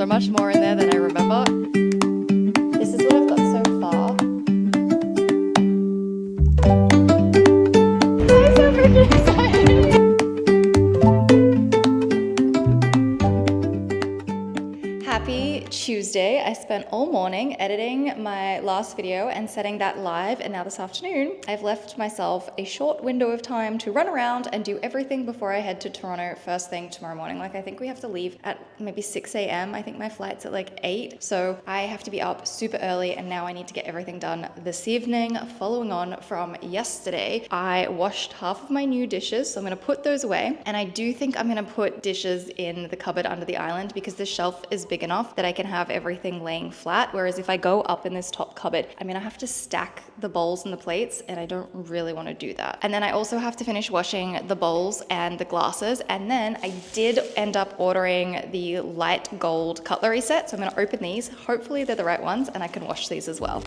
so much more in there than I remember. This is what I've got so far. I'm so freaking excited. Happy Tuesday. I spent all morning editing my last video and setting that live, and now this afternoon I've left myself a short window of time to run around and do everything before I head to Toronto first thing tomorrow morning. Like, I think we have to leave at maybe 6 a.m. I think my flight's at like 8, so I have to be up super early, and now I need to get everything done this evening. Following on from yesterday, I washed half of my new dishes, so I'm gonna put those away, and I do think I'm gonna put dishes in the cupboard under the island because the shelf is big enough that I can have everything laying flat, whereas if I go up in this top cupboard, I'm gonna have to stack the bowls and the plates, and I don't really want to do that. And then I also have to finish washing the bowls and the glasses, and then I did end up ordering the light gold cutlery set, so I'm gonna open these. Hopefully they're the right ones and I can wash these as well.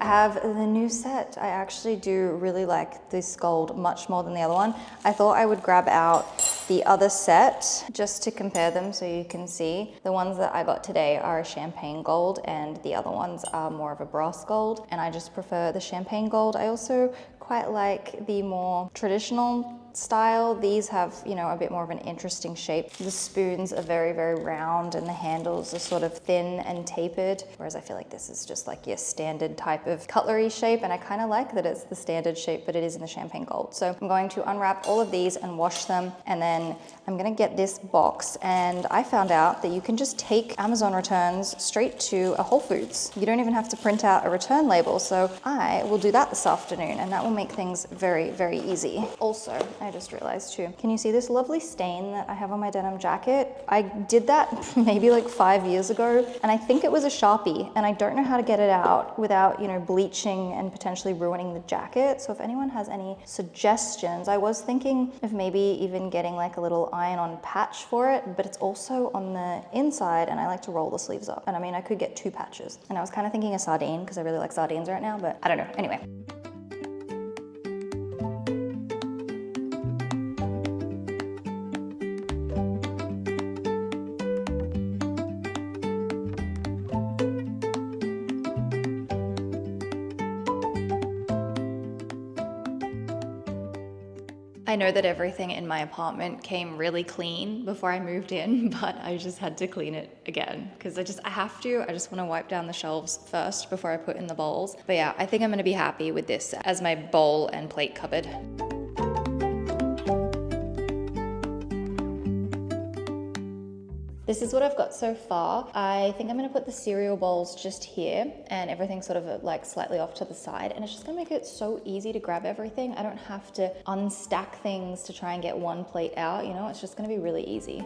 I have the new set. I actually do really like this gold much more than the other one. I thought I would grab out the other set just to compare them so you can see. The ones that I got today are a champagne gold and the other ones are more of a brass gold, and I just prefer the champagne gold. I also quite like the more traditional style. These have, you know, a bit more of an interesting shape. The spoons are very, very round and the handles are sort of thin and tapered, whereas I feel like this is just like your standard type of cutlery shape, and I kind of like that it's the standard shape, but it is in the champagne gold. So I'm going to unwrap all of these and wash them, and then I'm gonna get this box, and I found out that you can just take Amazon returns straight to a Whole Foods. You don't even have to print out a return label, so I will do that this afternoon, and that will make things very, very easy. Also, I just realized too, can you see this lovely stain that I have on my denim jacket? I did that maybe like 5 years ago, and I think it was a Sharpie, and I don't know how to get it out without, you know, bleaching and potentially ruining the jacket. So if anyone has any suggestions, I was thinking of maybe even getting like a little iron-on patch for it, but it's also on the inside, and I like to roll the sleeves up. And I mean, I could get 2 patches. And I was kind of thinking a sardine because I really like sardines right now, but I don't know. Anyway. I know that everything in my apartment came really clean before I moved in, but I just had to clean it again because I have to. I just want to wipe down the shelves first before I put in the bowls. But yeah, I think I'm going to be happy with this as my bowl and plate cupboard. This is what I've got so far. I think I'm gonna put the cereal bowls just here and everything sort of like slightly off to the side, and it's just gonna make it so easy to grab everything. I don't have to unstack things to try and get one plate out, you know, it's just gonna be really easy.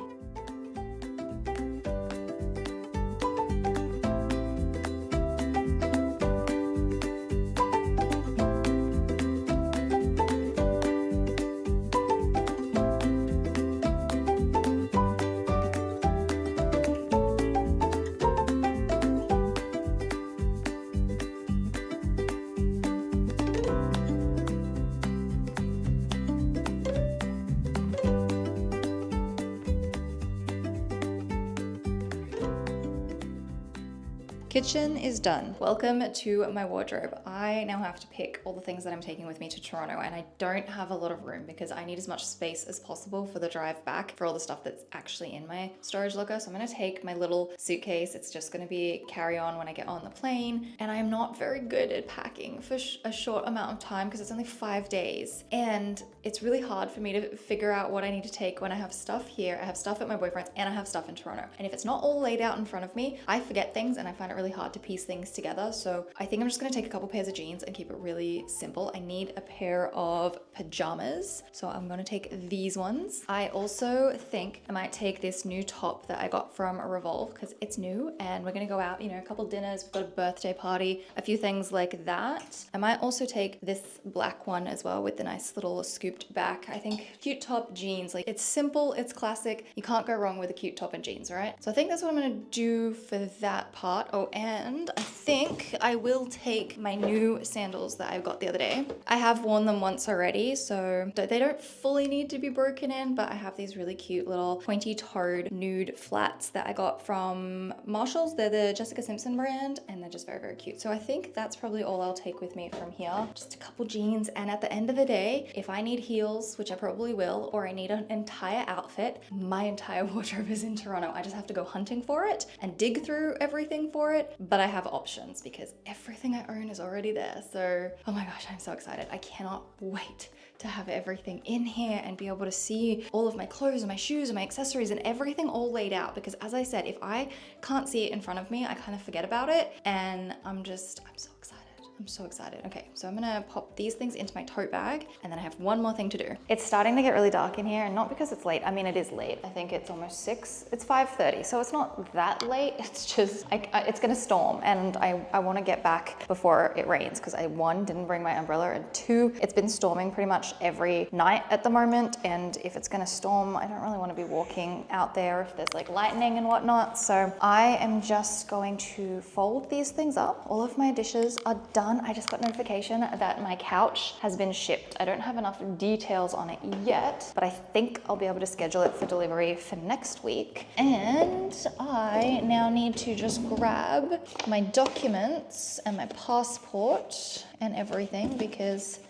Kitchen is done. Welcome to my wardrobe. I now have to pick all the things that I'm taking with me to Toronto, and I don't have a lot of room because I need as much space as possible for the drive back for all the stuff that's actually in my storage locker. So I'm gonna take my little suitcase. It's just gonna be carry-on when I get on the plane, and I'm not very good at packing for a short amount of time because it's only 5 days, and it's really hard for me to figure out what I need to take when I have stuff here, I have stuff at my boyfriend's, and I have stuff in Toronto. And if it's not all laid out in front of me, I forget things and I find it really hard to piece things together. So I think I'm just gonna take a couple pairs of jeans and keep it really simple. I need a pair of pajamas, so I'm gonna take these ones. I also think I might take this new top that I got from Revolve because it's new and we're gonna go out, you know, a couple dinners, we've got a birthday party, a few things like that. I might also take this black one as well with the nice little scooped back. I think cute top, jeans, like it's simple, it's classic. You can't go wrong with a cute top and jeans, right? So I think that's what I'm gonna do for that part. Oh, and I think think I will take my new sandals that I got the other day. I have worn them once already, so they don't fully need to be broken in, but I have these really cute little pointy-toed nude flats that I got from Marshalls. They're the Jessica Simpson brand, and they're just very, very cute. So I think that's probably all I'll take with me from here. Just a couple jeans, and at the end of the day, if I need heels, which I probably will, or I need an entire outfit, my entire wardrobe is in Toronto. I just have to go hunting for it and dig through everything for it, but I have options because everything I own is already there. So, oh my gosh, I'm so excited. I cannot wait to have everything in here and be able to see all of my clothes and my shoes and my accessories and everything all laid out, because as I said, if I can't see it in front of me, I kind of forget about it, and I'm so excited. I'm so excited. Okay, so I'm gonna pop these things into my tote bag, and then I have one more thing to do. It's starting to get really dark in here, and not because it's late. I mean, it is late. I think it's almost 6. It's 5:30, so it's not that late. It's just, it's gonna storm, and I wanna get back before it rains, because I, 1, didn't bring my umbrella, and 2, it's been storming pretty much every night at the moment, and if it's gonna storm, I don't really wanna be walking out there if there's like lightning and whatnot. So I am just going to fold these things up. All of my dishes are done. I just got notification that my couch has been shipped. I don't have enough details on it yet, but I think I'll be able to schedule it for delivery for next week. And I now need to just grab my documents and my passport and everything, because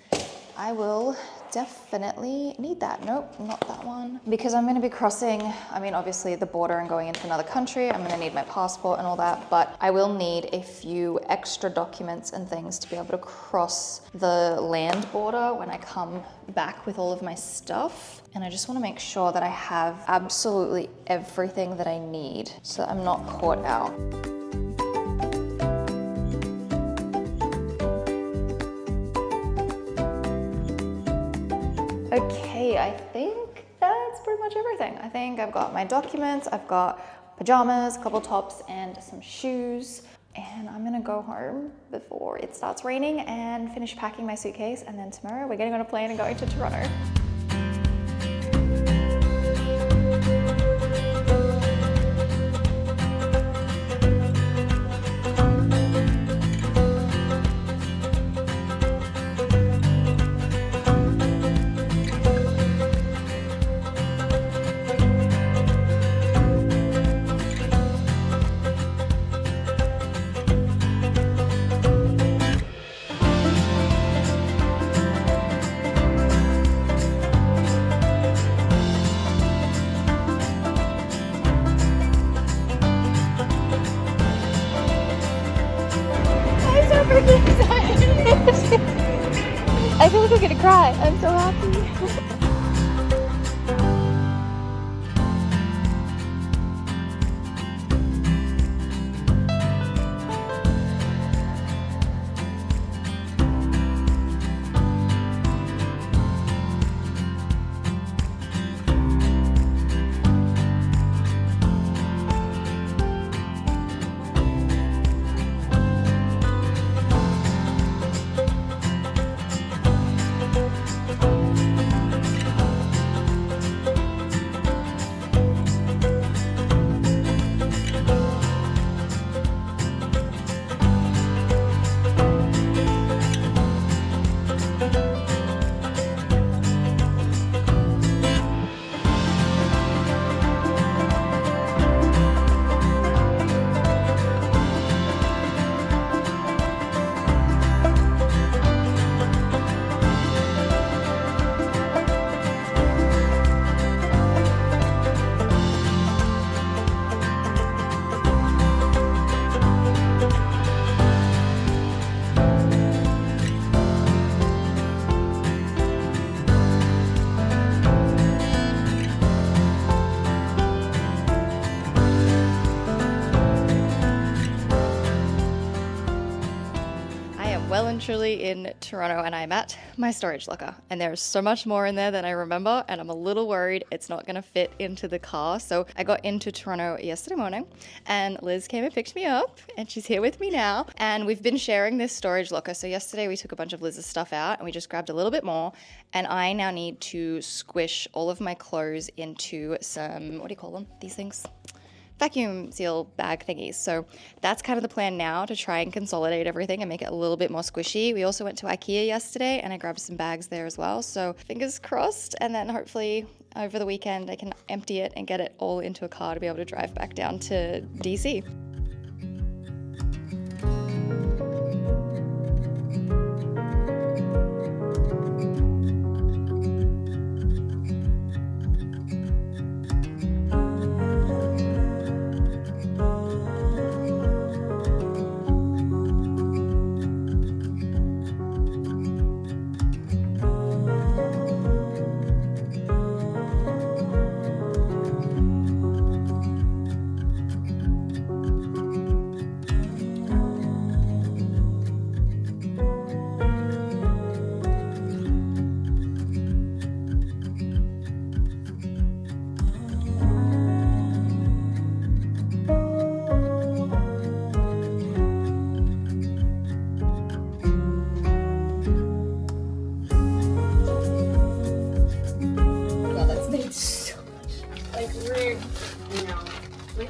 I will definitely need that. Nope, not that one. Because I'm gonna be crossing, I mean, obviously the border and going into another country, I'm gonna need my passport and all that, but I will need a few extra documents and things to be able to cross the land border when I come back with all of my stuff. And I just wanna make sure that I have absolutely everything that I need so that I'm not caught out. Okay, I think that's pretty much everything. I think I've got my documents, I've got pajamas, a couple tops, and some shoes. And I'm gonna go home before it starts raining and finish packing my suitcase. And then tomorrow we're getting on a plane and going to Toronto. I feel like I'm gonna cry. I'm so happy. Well and truly in Toronto, and I'm at my storage locker, and there's so much more in there than I remember, and I'm a little worried it's not gonna fit into the car. So I got into Toronto yesterday morning, and Liz came and picked me up, and she's here with me now, and we've been sharing this storage locker. So yesterday we took a bunch of Liz's stuff out and we just grabbed a little bit more, and I now need to squish all of my clothes into some, what do you call them, these things? vacuum seal bag thingies. So that's kind of the plan now, to try and consolidate everything and make it a little bit more squishy. We also went to IKEA yesterday and I grabbed some bags there as well. So fingers crossed, and then hopefully over the weekend I can empty it and get it all into a car to be able to drive back down to DC.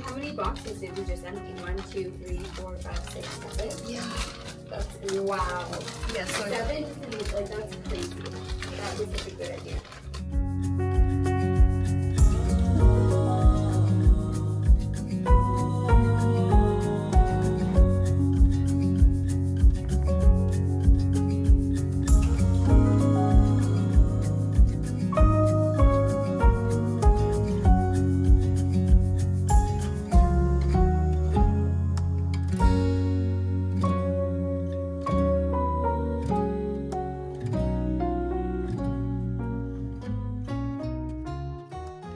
How many boxes did we just empty? 1, 2, 3, 4, 5, 6, 7? Yeah. That's, wow. Yeah, so 7, like, that's crazy. That was such a good idea.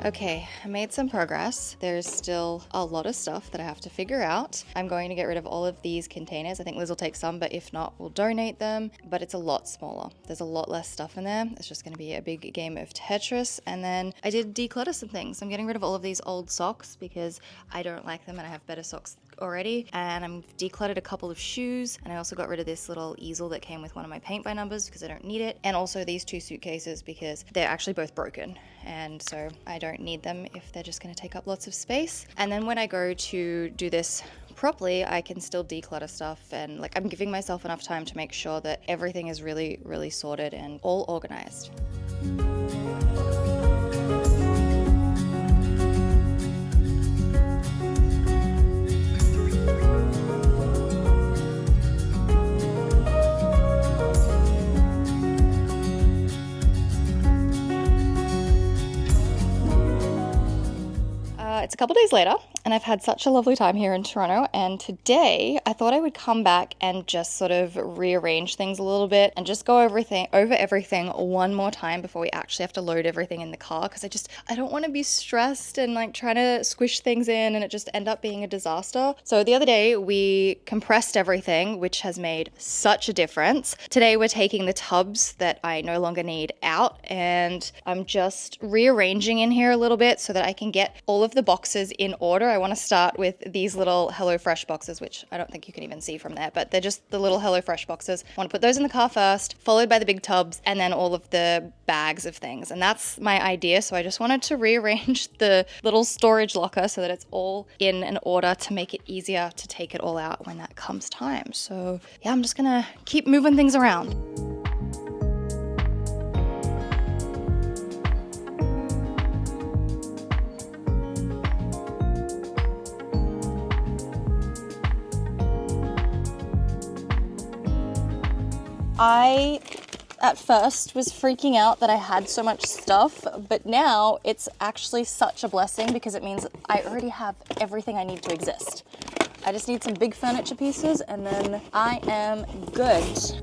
Okay, I made some progress. There's still a lot of stuff that I have to figure out. I'm going to get rid of all of these containers. I think Liz will take some, but if not, we'll donate them. But it's a lot smaller. There's a lot less stuff in there. It's just going to be a big game of Tetris. And then I did declutter some things. I'm getting rid of all of these old socks because I don't like them and I have better socks already. And I'm decluttered a couple of shoes, and I also got rid of this little easel that came with one of my paint by numbers because I don't need it, and also these 2 suitcases because they're actually both broken, and so I don't need them if they're just going to take up lots of space. And then when I go to do this properly, I can still declutter stuff, and like I'm giving myself enough time to make sure that everything is really, really sorted and all organized. It's a couple days later, and I've had such a lovely time here in Toronto, and today I thought I would come back and just sort of rearrange things a little bit and just go over everything one more time before we actually have to load everything in the car, because I don't want to be stressed and like trying to squish things in and it just end up being a disaster. So the other day we compressed everything, which has made such a difference. Today we're taking the tubs that I no longer need out, and I'm just rearranging in here a little bit so that I can get all of the boxes in order. I want to start with these little HelloFresh boxes, which I don't think you can even see from there, but they're just the little HelloFresh boxes. I want to put those in the car first, followed by the big tubs, and then all of the bags of things. And that's my idea. So I just wanted to rearrange the little storage locker so that it's all in an order to make it easier to take it all out when that comes time. So yeah, I'm just gonna keep moving things around. I, at first, was freaking out that I had so much stuff, but now it's actually such a blessing because it means I already have everything I need to exist. I just need some big furniture pieces and then I am good.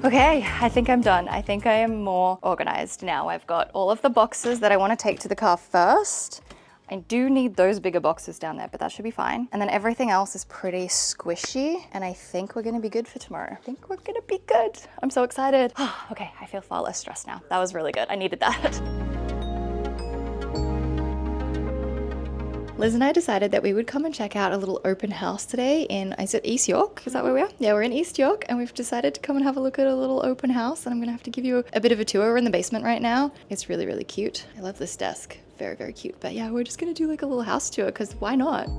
Okay, I think I'm done. I think I am more organized now. I've got all of the boxes that I want to take to the car first. I do need those bigger boxes down there, but that should be fine. And then everything else is pretty squishy, and I think we're gonna be good for tomorrow. I think we're gonna be good. I'm so excited. Okay, I feel far less stressed now. That was really good. I needed that. Liz and I decided that we would come and check out a little open house today in, is it East York? Is that where we are? Yeah, we're in East York, and we've decided to come and have a look at a little open house, and I'm gonna have to give you a bit of a tour. We're in the basement right now. It's really, really cute. I love this desk. Very, very cute. But yeah, we're just gonna do like a little house tour, because why not?